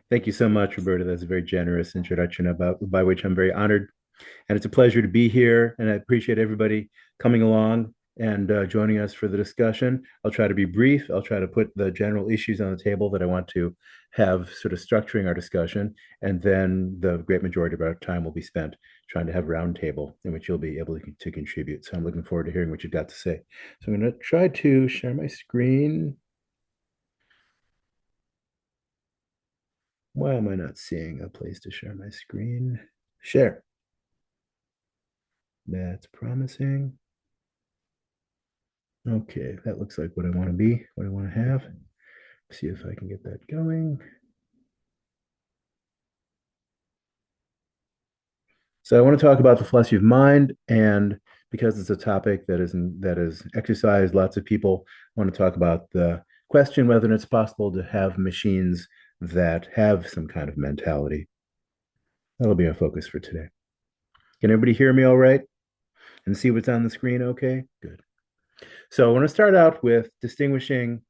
Thank you so much, Roberta. That's a very generous introduction about by which I'm very honored. And it's a pleasure to be here. And I appreciate everybody coming along and joining us for the discussion. I'll try to be brief. I'll try to put the general issues on the table that I want to have sort of structuring our discussion. And then the great majority of our time will be spent trying to have a roundtable in which you'll be able to contribute. So I'm looking forward to hearing what you've got to say. So I'm going to try to share my screen. Why am I not seeing a place to share my screen? Share. That's promising. Okay, that looks like what I want to be, what I want to have. See if I can get that going. So I want to talk about the philosophy of mind, and because it's a topic that is exercised, lots of people want to talk about the question whether it's possible to have machines that have some kind of mentality. That'll be our focus for today. Can everybody hear me all right? And see what's on the screen okay? Good. So I want to start out with distinguishing,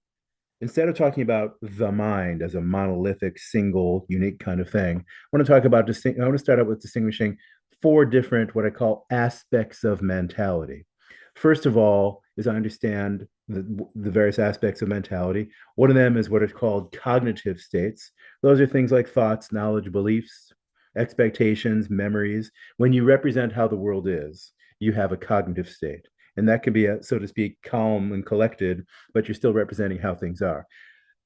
instead of talking about the mind as a monolithic, single, unique kind of thing, I want to start out with distinguishing four different, what I call aspects of mentality. First of all, is I understand the various aspects of mentality. One of them is what is called cognitive states. Those are things like thoughts, knowledge, beliefs, expectations, memories. When you represent how the world is, you have a cognitive state. And that can be, so to speak, calm and collected, but you're still representing how things are.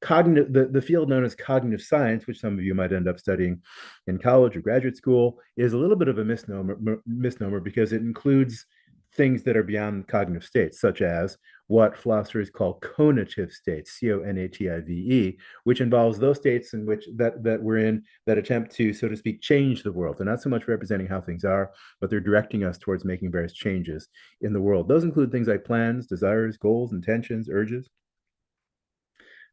The field known as cognitive science, which some of you might end up studying in college or graduate school, is a little bit of a misnomer because it includes things that are beyond cognitive states, such as what philosophers call conative states, CONATIVE, which involves those states in which that we're in that attempt to, so to speak, change the world. They're not so much representing how things are, but they're directing us towards making various changes in the world. Those include things like plans, desires, goals, intentions, urges.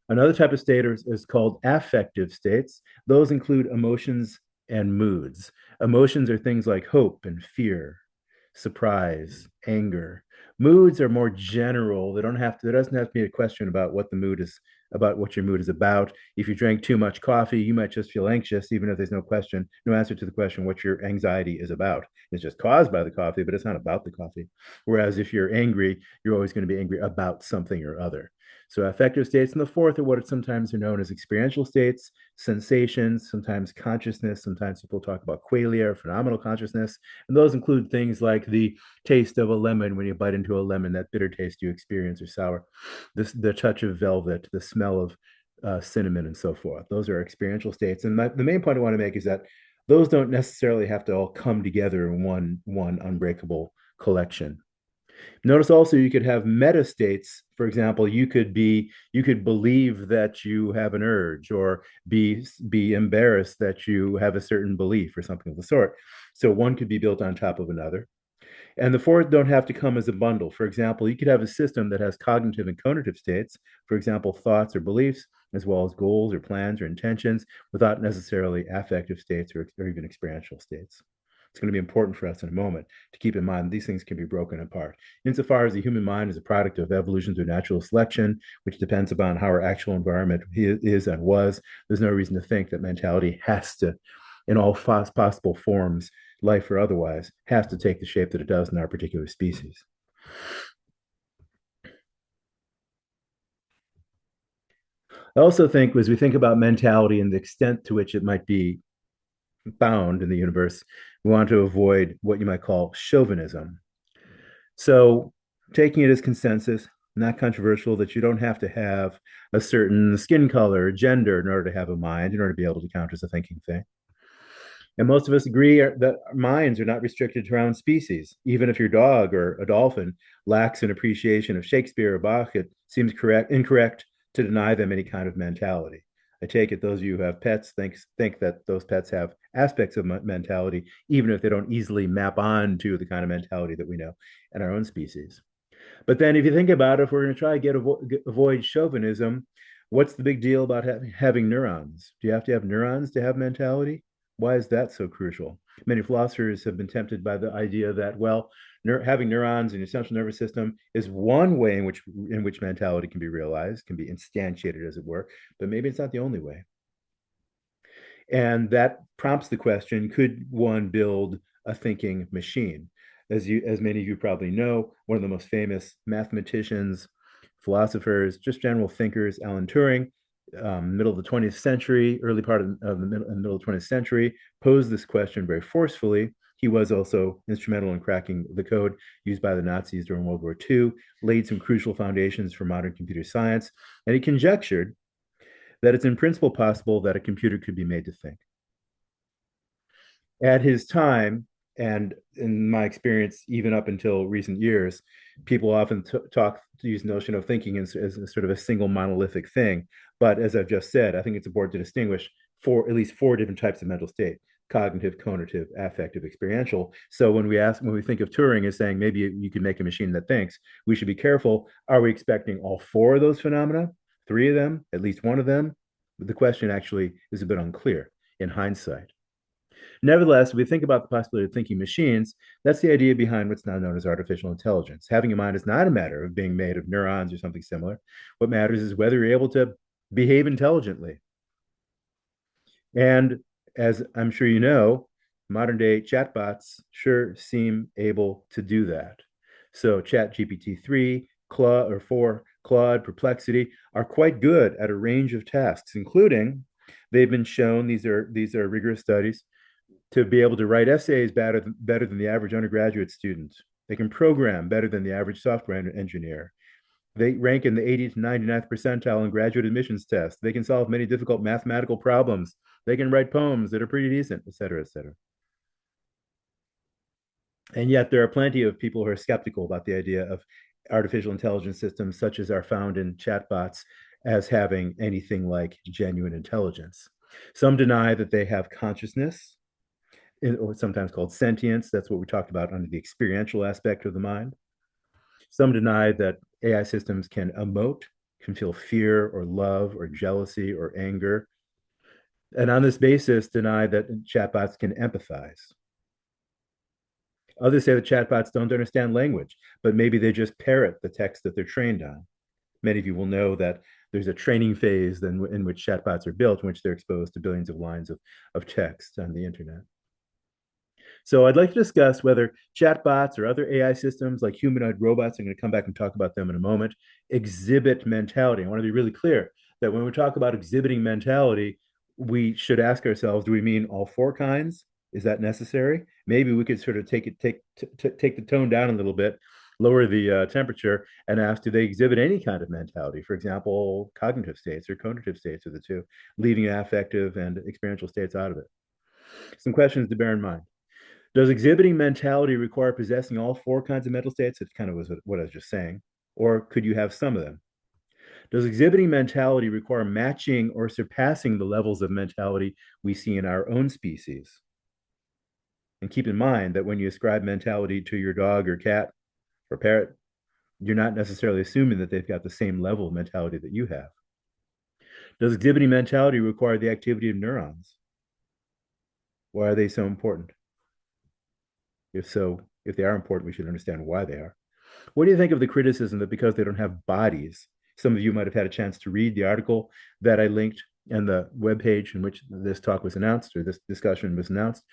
Another type of state is called affective states. Those include emotions and moods. Emotions are things like hope and fear, surprise, anger. Moods are more general. There doesn't have to be a question about what the mood is, about what your mood is about. If you drank too much coffee, you might just feel anxious, even if there's no answer to the question what your anxiety is about. It's just caused by the coffee, but it's not about the coffee. Whereas if you're angry, you're always going to be angry about something or other. So affective states, and the fourth are what sometimes are known as experiential states, sensations, sometimes consciousness. Sometimes people talk about qualia or phenomenal consciousness. And those include things like the taste of a lemon when you bite into a lemon, that bitter taste you experience, or sour, the touch of velvet, the smell of cinnamon, and so forth. Those are experiential states. And the main point I want to make is that those don't necessarily have to all come together in one unbreakable collection. Notice also you could have meta states. For example, you could believe that you have an urge, or be embarrassed that you have a certain belief or something of the sort. So one could be built on top of another. And the four don't have to come as a bundle. For example, you could have a system that has cognitive and conative states, for example, thoughts or beliefs, as well as goals or plans or intentions, without necessarily affective states or even experiential states. It's going to be important for us in a moment to keep in mind these things can be broken apart. Insofar as the human mind is a product of evolution through natural selection, which depends upon how our actual environment is and was, there's no reason to think that mentality has to, in all possible forms, life or otherwise, has to take the shape that it does in our particular species. I also think, as we think about mentality and the extent to which it might be found in the universe, we want to avoid what you might call chauvinism. So, taking it as consensus, not controversial, that you don't have to have a certain skin color or gender in order to have a mind, in order to be able to count as a thinking thing. And most of us agree that our minds are not restricted to our own species. Even if your dog or a dolphin lacks an appreciation of Shakespeare or Bach, it seems incorrect to deny them any kind of mentality. I take it those of you who have pets think that those pets have aspects of mentality, even if they don't easily map on to the kind of mentality that we know in our own species. But then, if you think about it, if we're going to try to avoid chauvinism, what's the big deal about having neurons? Do you have to have neurons to have mentality? Why is that so crucial? Many philosophers have been tempted by the idea that, well, having neurons in your central nervous system is one way in which mentality can be realized, can be instantiated, as it were, but maybe it's not the only way. And that prompts the question, could one build a thinking machine? As many of you probably know, one of the most famous mathematicians, philosophers, just general thinkers, Alan Turing, middle of the 20th century, early part of the middle of the 20th century, posed this question very forcefully. He was also instrumental in cracking the code used by the Nazis during World War II, laid some crucial foundations for modern computer science, and he conjectured that it's in principle possible that a computer could be made to think. At his time, and in my experience, even up until recent years, people often talk to use the notion of thinking as sort of a single monolithic thing. But as I've just said, I think it's important to distinguish at least four different types of mental state: cognitive, conative, affective, experiential. So when we think of Turing as saying maybe you could make a machine that thinks, we should be careful. Are we expecting all four of those phenomena? Three of them? At least one of them? The question actually is a bit unclear in hindsight. Nevertheless, if we think about the possibility of thinking machines, that's the idea behind what's now known as artificial intelligence. Having a mind is not a matter of being made of neurons or something similar. What matters is whether you're able to behave intelligently. And as I'm sure you know, modern day chatbots sure seem able to do that. So Chat GPT-3, Claude or 4, Claude, Perplexity are quite good at a range of tasks, including they've been shown, these are rigorous studies, to be able to write essays better than the average undergraduate student. They can program better than the average software engineer. They rank in the 80th to 99th percentile in graduate admissions tests. They can solve many difficult mathematical problems. They can write poems that are pretty decent, et cetera, et cetera. And yet there are plenty of people who are skeptical about the idea of artificial intelligence systems such as are found in chatbots as having anything like genuine intelligence. Some deny that they have consciousness, or sometimes called sentience. That's what we talked about under the experiential aspect of the mind. Some deny that AI systems can emote, can feel fear or love or jealousy or anger. And on this basis, deny that chatbots can empathize. Others say that chatbots don't understand language, but maybe they just parrot the text that they're trained on. Many of you will know that there's a training phase in which chatbots are built, in which they're exposed to billions of lines of text on the internet. So I'd like to discuss whether chatbots or other AI systems like humanoid robots, I'm going to come back and talk about them in a moment, exhibit mentality. I want to be really clear that when we talk about exhibiting mentality, we should ask ourselves, do we mean all four kinds? Is that necessary? Maybe we could sort of take the tone down a little bit, lower the temperature, and ask, do they exhibit any kind of mentality? For example, cognitive states or conative states are the two, leaving affective and experiential states out of it. Some questions to bear in mind. Does exhibiting mentality require possessing all four kinds of mental states? It kind of was what I was just saying. Or could you have some of them? Does exhibiting mentality require matching or surpassing the levels of mentality we see in our own species? And keep in mind that when you ascribe mentality to your dog or cat or parrot, you're not necessarily assuming that they've got the same level of mentality that you have. Does exhibiting mentality require the activity of neurons? Why are they so important? If so, if they are important, we should understand why they are. What do you think of the criticism that because they don't have bodies, some of you might have had a chance to read the article that I linked and the webpage in which this talk was announced, or this discussion was announced,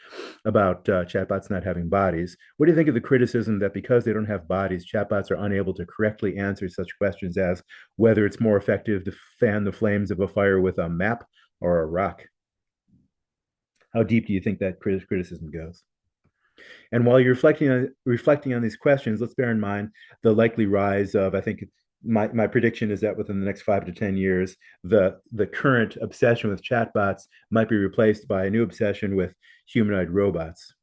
about chatbots not having bodies. What do you think of the criticism that because they don't have bodies, chatbots are unable to correctly answer such questions as whether it's more effective to fan the flames of a fire with a map or a rock? How deep do you think that criticism goes? And while you're reflecting on these questions, let's bear in mind the likely rise of, I think my prediction is that within the next 5 to 10 years, the current obsession with chatbots might be replaced by a new obsession with humanoid robots.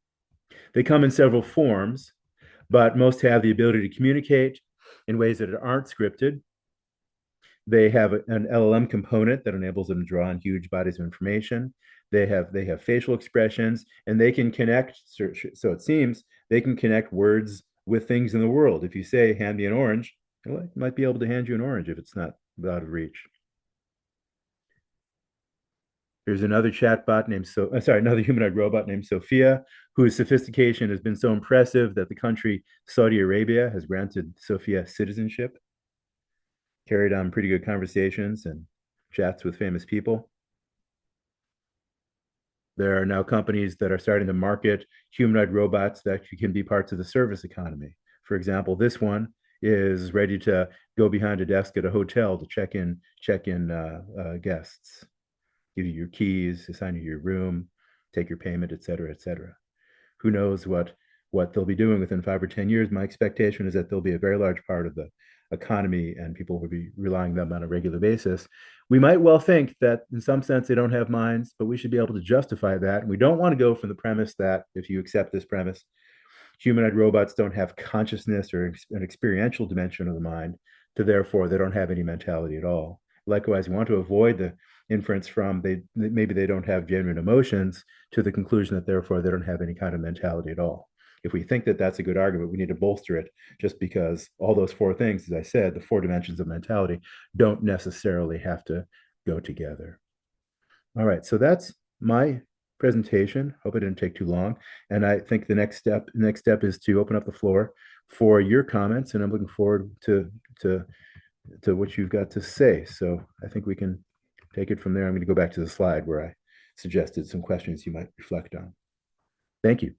They come in several forms, but most have the ability to communicate in ways that aren't scripted. They have an LLM component that enables them to draw on huge bodies of information. They have facial expressions, and they can connect. So it seems they can connect words with things in the world. If you say "hand me an orange," well, it might be able to hand you an orange if it's not out of reach. There's another chatbot named another humanoid robot named Sophia, whose sophistication has been so impressive that the country Saudi Arabia has granted Sophia citizenship. Carried on pretty good conversations and chats with famous people. There are now companies that are starting to market humanoid robots that can be parts of the service economy. For example, this one is ready to go behind a desk at a hotel to check in guests, give you your keys, assign you your room, take your payment, et cetera, et cetera. Who knows what they'll be doing within 5 or 10 years? My expectation is that they'll be a very large part of the economy and people will be relying on them on a regular basis. We might well think that in some sense they don't have minds, but we should be able to justify that. And we don't want to go from the premise that, if you accept this premise, humanoid robots don't have consciousness or an experiential dimension of the mind, to therefore they don't have any mentality at all. Likewise, we want to avoid the inference from maybe they don't have genuine emotions to the conclusion that therefore they don't have any kind of mentality at all. If we think that that's a good argument, we need to bolster it, just because all those four things, as I said, the four dimensions of mentality, don't necessarily have to go together. All right, so that's my presentation. Hope it didn't take too long. And I think the next step is to open up the floor for your comments, and I'm looking forward to what you've got to say. So I think we can take it from there. I'm going to go back to the slide where I suggested some questions you might reflect on. Thank you.